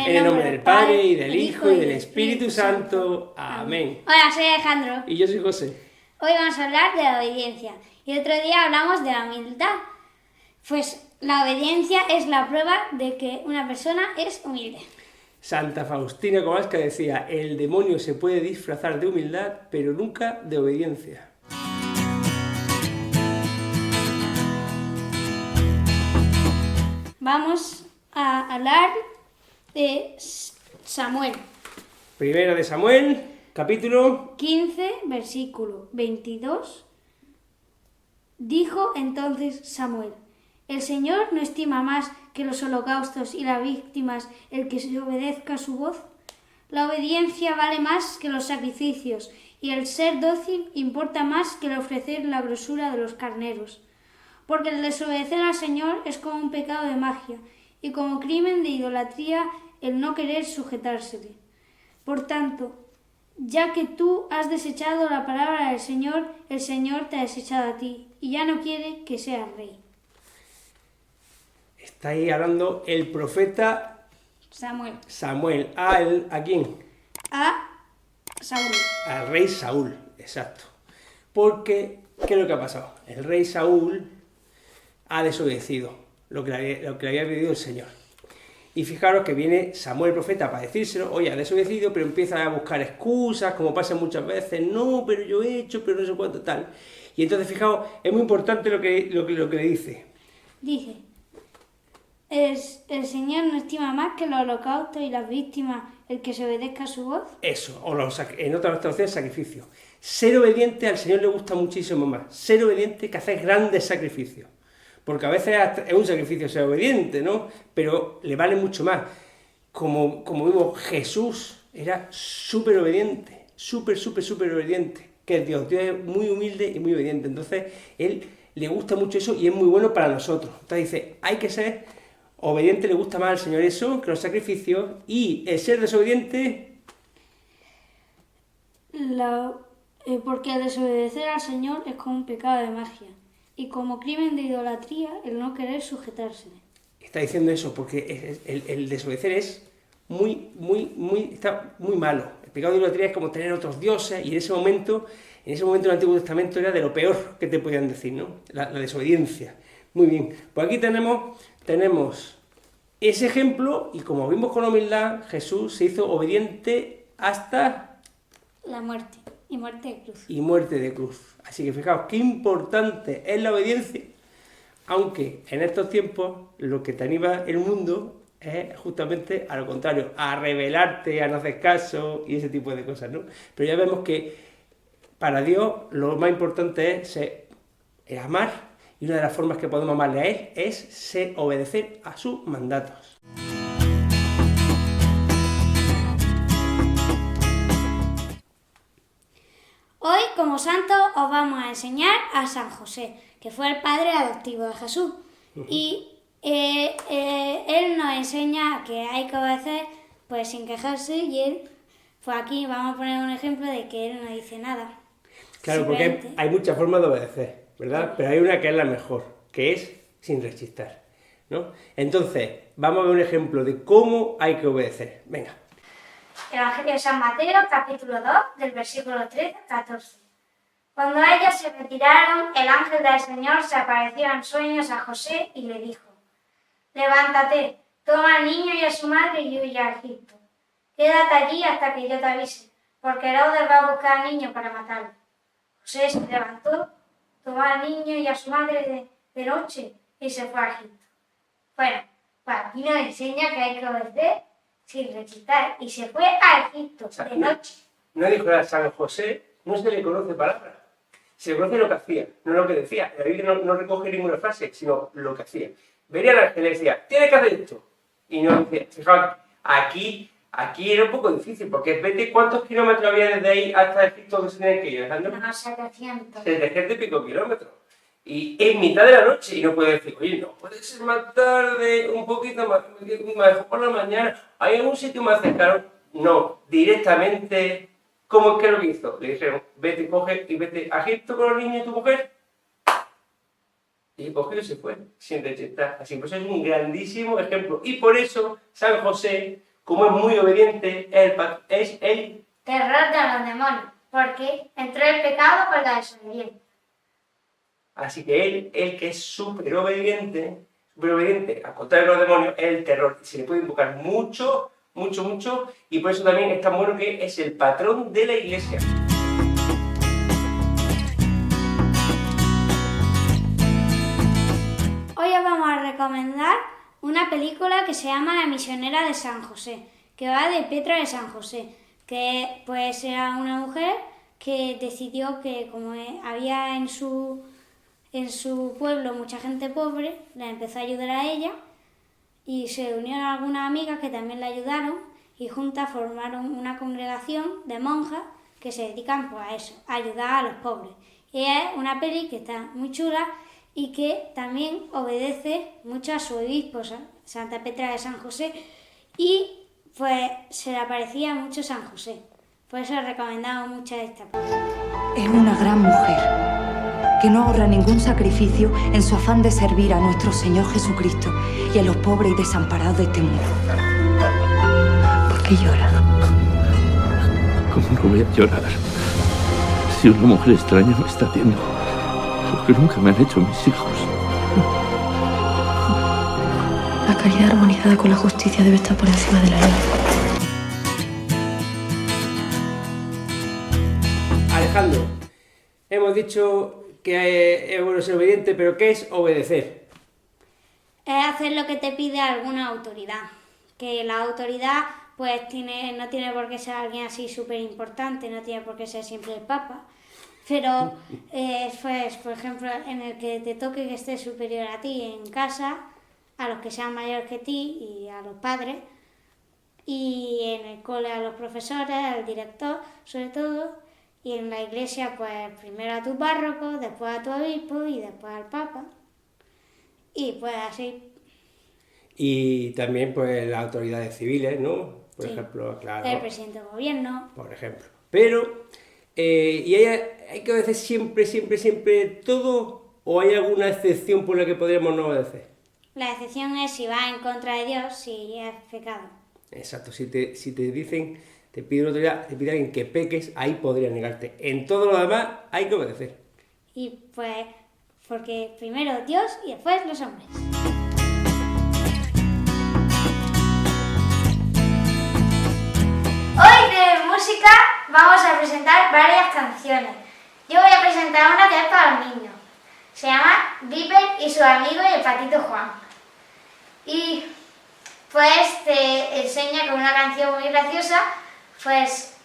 En el nombre del Padre, y del Hijo, y del Espíritu Santo. Amén. Hola, soy Alejandro. Y yo soy José. Hoy vamos a hablar de la obediencia. Y otro día hablamos de la humildad. Pues la obediencia es la prueba de que una persona es humilde. Santa Faustina Kowalska decía, el demonio se puede disfrazar de humildad, pero nunca de obediencia. Vamos a hablar de Samuel. Primera de Samuel, capítulo 15, versículo 22. Dijo entonces Samuel: el Señor no estima más que los holocaustos y las víctimas el que se obedezca a su voz. La obediencia vale más que los sacrificios, y el ser dócil importa más que el ofrecer la grosura de los carneros. Porque el desobedecer al Señor es como un pecado de magia, y como crimen de idolatría el no querer sujetársele. Por tanto, ya que tú has desechado la palabra del Señor, el Señor te ha desechado a ti, y ya no quiere que seas rey. Está ahí hablando el profeta Samuel. ¿A quién? A Saúl. Al rey Saúl, exacto. Porque, ¿qué es lo que ha pasado? El rey Saúl ha desobedecido lo que le había pedido el Señor. Y fijaros que viene Samuel el profeta para decírselo, oye, ha desobedecido, pero empieza a buscar excusas, como pasa muchas veces, no, pero yo he hecho, pero no sé cuánto, tal. Y entonces, fijaos, es muy importante lo que le dice. Dice: el Señor no estima más que los holocaustos y las víctimas el que se obedezca a su voz. Eso, o en otras traducciones, sacrificio. Ser obediente al Señor le gusta muchísimo más. Ser obediente que hacer grandes sacrificios. Porque a veces es un sacrificio ser obediente, ¿no? Pero le vale mucho más. Como vimos, Jesús era súper obediente, súper obediente. Que es Dios. Dios es muy humilde y muy obediente. Entonces, Él le gusta mucho eso y es muy bueno para nosotros. Entonces dice, hay que ser obediente, le gusta más al Señor eso que los sacrificios. Y el ser desobediente... Porque el desobedecer al Señor es como un pecado de magia, y como crimen de idolatría el no querer sujetársele. Está diciendo eso porque el desobedecer es está muy malo. El pecado de idolatría es como tener otros dioses, y en ese momento en el Antiguo Testamento era de lo peor que te podían decir, ¿no? La desobediencia. Muy bien, pues aquí tenemos ese ejemplo, y como vimos con humildad, Jesús se hizo obediente hasta la muerte, y muerte de cruz. Y muerte de cruz. Así que fijaos qué importante es la obediencia, aunque en estos tiempos lo que te anima el mundo es justamente a lo contrario, a rebelarte, a no hacer caso y ese tipo de cosas, ¿no? Pero ya vemos que para Dios lo más importante es amar, y una de las formas que podemos amarle a Él es obedecer a sus mandatos. Hoy, como santo, os vamos a enseñar a San José, que fue el padre adoptivo de Jesús. Y él nos enseña que hay que obedecer pues sin quejarse, y él, pues aquí vamos a poner un ejemplo de que él no dice nada. Claro, porque hay muchas formas de obedecer, ¿verdad? Pero hay una que es la mejor, que es sin rechistar, ¿no? Entonces, vamos a ver un ejemplo de cómo hay que obedecer. Venga. Evangelio de San Mateo, capítulo 2, del versículo 13 al 14. Cuando ellos se retiraron, el ángel del Señor se apareció en sueños a José y le dijo: levántate, toma al niño y a su madre y huye a Egipto. Quédate allí hasta que yo te avise, porque Herodes va a buscar al niño para matarlo. José se levantó, tomó al niño y a su madre de noche y se fue a Egipto. Bueno, pues aquí nos enseña que hay que obedecer sin rechistar, y se fue a Egipto de noche. No dijo a San José, no se le conoce palabra, se le conoce lo que hacía, no lo que decía. La Biblia no recoge ninguna frase, sino lo que hacía. Venía el ángel y le decía, tienes que hacer esto, y no decía. Fijaos, aquí era un poco difícil, porque vete cuántos kilómetros había desde ahí hasta Egipto que se tenían que ir, Alejandro. No, 700. 700 y pico kilómetros. Y en mitad de la noche, y no puede decir, oye, no puede ser más tarde, un poquito más, mejor por la mañana, ¿hay algún sitio más cercano? No, directamente, ¿cómo es que lo que hizo? Le dijeron, vete, coge y vete a Egipto con los niños y tu mujer. Y cogió y se fue, sin rechistar. Así pues es un grandísimo ejemplo. Y por eso San José, como es muy obediente, es el terror de los demonios, porque entró el pecado por la desobediencia. Así que él que es súper obediente, al contrario de los demonios, es el terror. Se le puede invocar mucho, y por eso también es tan bueno que es el patrón de la Iglesia. Hoy os vamos a recomendar una película que se llama La misionera de San José, que va de Petra de San José, que pues era una mujer que decidió que como había en su pueblo mucha gente pobre, la empezó a ayudar a ella y se unieron algunas amigas que también la ayudaron y juntas formaron una congregación de monjas que se dedican pues, a eso, a ayudar a los pobres. Y es una peli que está muy chula y que también obedece mucho a su obispo, Santa Petra de San José, y pues se le aparecía mucho San José. Por eso recomendamos mucho esta película. Es una gran mujer que no ahorra ningún sacrificio en su afán de servir a nuestro Señor Jesucristo y a los pobres y desamparados de este mundo. ¿Por qué llora? ¿Cómo no voy a llorar? Si una mujer extraña me está haciendo lo que nunca me han hecho mis hijos. La caridad armonizada con la justicia debe estar por encima de la ley. Alejandro, hemos dicho que es bueno ser obediente, pero ¿qué es obedecer? Es hacer lo que te pide alguna autoridad. Que la autoridad pues no tiene por qué ser alguien así súper importante, no tiene por qué ser siempre el Papa. Pero, pues, por ejemplo, en el que te toque que esté superior a ti en casa, a los que sean mayores que ti y a los padres, y en el cole a los profesores, al director, sobre todo, y en la iglesia, pues, primero a tu párroco, después a tu obispo y después al Papa. Y pues así. Y también, pues, las autoridades civiles, ¿no? Por ejemplo, claro. El presidente del gobierno. Por ejemplo. Pero, ¿y hay que obedecer siempre todo? ¿O hay alguna excepción por la que podríamos no obedecer? La excepción es si va en contra de Dios, si es pecado. Exacto. Si te dicen, te pide una autoridad, te pide alguien que peques, ahí podrías negarte. En todo lo demás hay que obedecer. Y pues, porque primero Dios y después los hombres. Hoy de música vamos a presentar varias canciones. Yo voy a presentar una que es para los niños. Se llama Viper y sus amigos y el patito Juan. Y pues te enseña con una canción muy graciosa, pues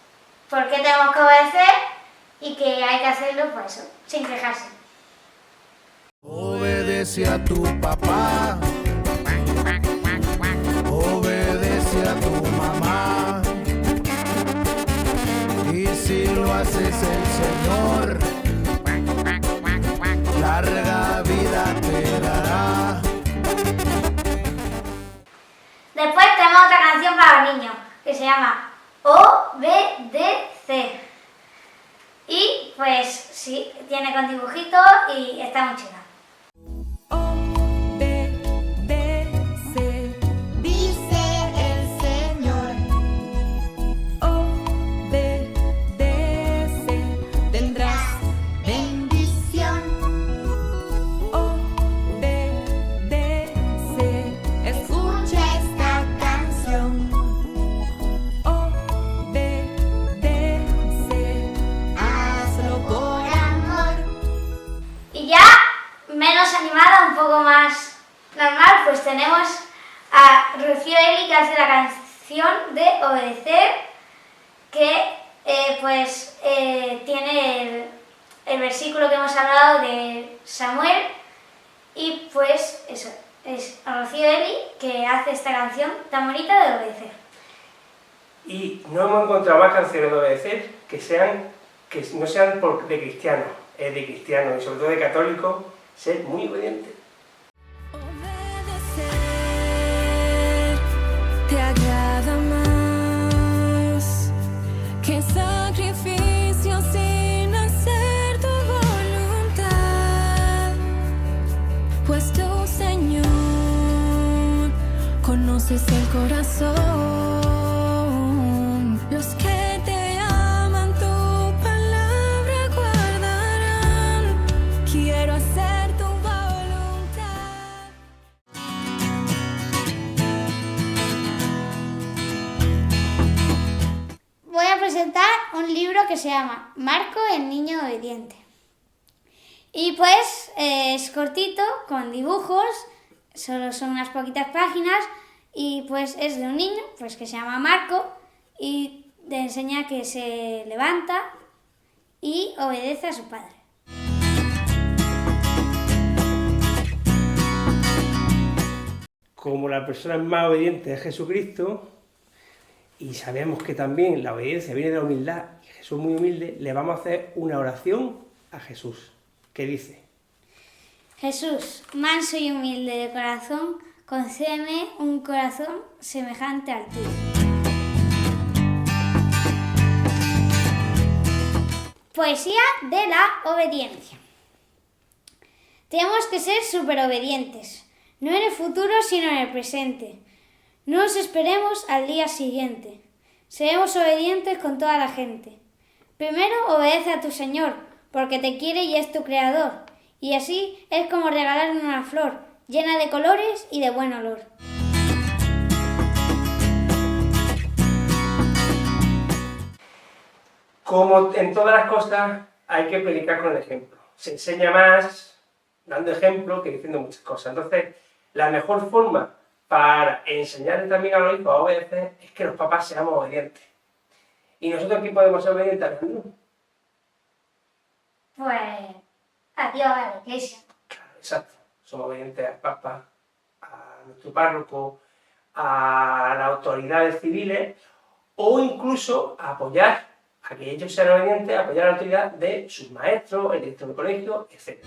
por qué tenemos que obedecer y que hay que hacerlo pues eso, sin quejarse. Obedece a tu papá, obedece a tu mamá, y si lo haces el Señor, larga vida te dará. Después tenemos otra canción para los niños que se llama OBDC. Y pues sí, tiene con dibujitos y está muy chula. Obedece, dice el Señor. Obedece, tendrás bendición. Obedece, escucha esta canción. Obedece, hazlo por amor. Y ya menos animada, un poco más normal, pues tenemos a Rocío Eli que hace la canción de Obedecer, que tiene el versículo que hemos hablado de Samuel, y pues eso, es a Rocío Eli que hace esta canción tan bonita de Obedecer. Y no hemos encontrado más canciones de obedecer que no sean de cristianos, de cristianos y sobre todo de católicos, ser muy obedientes. Obedecer te agrada más que sacrificio sin hacer tu voluntad, pues tú, Señor, conoces el corazón. que se llama Marco, el niño obediente. Y pues es cortito, con dibujos, solo son unas poquitas páginas, y pues es de un niño pues que se llama Marco y te enseña que se levanta y obedece a su padre. Como la persona más obediente es Jesucristo, y sabemos que también la obediencia viene de la humildad, y Jesús es muy humilde, le vamos a hacer una oración a Jesús, que dice: Jesús, manso y humilde de corazón, concédeme un corazón semejante al tuyo. Poesía de la obediencia. Tenemos que ser superobedientes, no en el futuro sino en el presente. No nos esperemos al día siguiente. Seremos obedientes con toda la gente. Primero obedece a tu Señor, porque te quiere y es tu creador. Y así es como regalarle una flor, llena de colores y de buen olor. Como en todas las cosas, hay que predicar con el ejemplo. Se enseña más dando ejemplo que diciendo muchas cosas. Entonces, la mejor forma para enseñarle también a los hijos a obedecer es que los papás seamos obedientes. ¿Y nosotros aquí podemos ser obedientes, Alejandro? Pues a Dios, a la iglesia. Claro, exacto. Somos obedientes al Papa, a nuestro párroco, a las autoridades civiles, o incluso a apoyar a que ellos sean obedientes, a apoyar a la autoridad de sus maestros, el director del colegio, etc.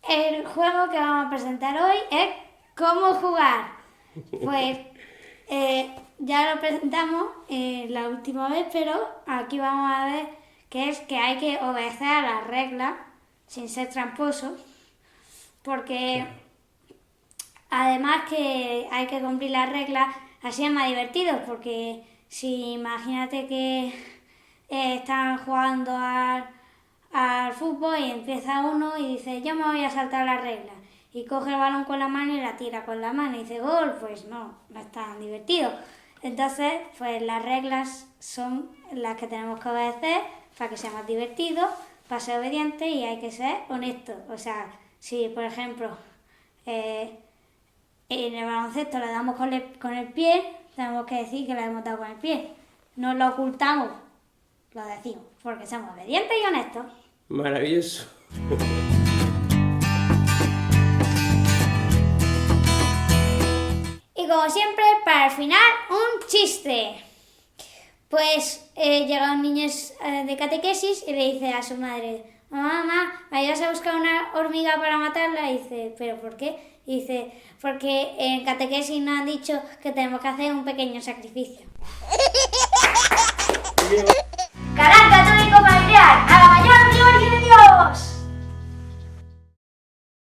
El juego que vamos a presentar hoy es cómo jugar. Pues ya lo presentamos la última vez, pero aquí vamos a ver que es que hay que obedecer a las reglas sin ser tramposos, porque además que hay que cumplir las reglas, así es más divertido, porque si imagínate que están jugando al fútbol y empieza uno y dice yo me voy a saltar las reglas y coge el balón con la mano y la tira con la mano y dice gol, pues no es tan divertido. Entonces, pues las reglas son las que tenemos que obedecer para que sea más divertido, para ser obediente, y hay que ser honestos. O sea, si por ejemplo en el baloncesto le damos con el pie, tenemos que decir que le hemos dado con el pie. No lo ocultamos, lo decimos, porque somos obedientes y honestos. Maravilloso. Y como siempre, para el final, un chiste. Pues llega un niño de catequesis y le dice a su madre: mamá, ¿me ayudas a buscar una hormiga para matarla? Y dice: ¿pero por qué? Y dice: porque en catequesis nos han dicho que tenemos que hacer un pequeño sacrificio. Canal Católico Familiar, a la mayor gloria de Dios.